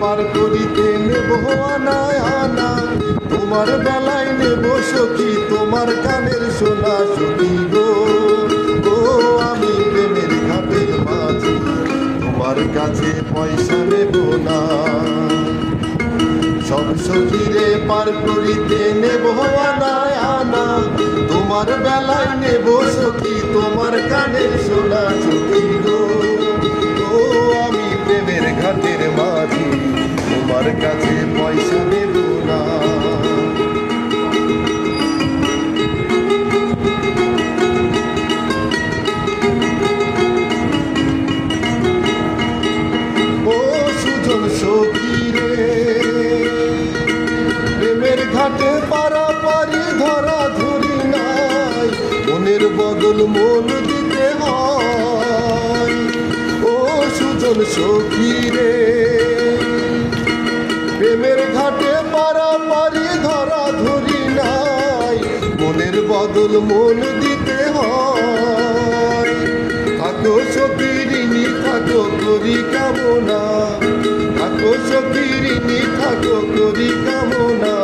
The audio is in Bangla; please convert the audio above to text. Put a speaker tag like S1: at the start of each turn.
S1: পার করিতে নেব আনায় আনা, তোমার বেলায় নেব সখী তোমার গানের সোনা সখী গো। ও আমি প্রেমের ঘাটের মাঝি, তোমার কাছে পয়সা নেব না। সব সখীরে পার করিতে নেব আনায় আনা, তোমার বেলায় নেব সখী তোমার গানের সোনা সখী গো। ও আমি প্রেমের ঘাটের মাঝি, তোমার কাছে পয়সা নেব না। ও সুজন সখী রে, প্রেমের ঘাটে পারাপারি ধরা ধরি নাই, মনের বদল মন দিতে হয়। ও সুজন সখী রে, প্রেমের ঘাটে পারাপারি ধরা ধরি নাই, মনের বদল মন দিতে হয়। থাকো সখী ঋণী থাকো করি কামনা, থাকো সখী ঋণী থাকো করি কামনা।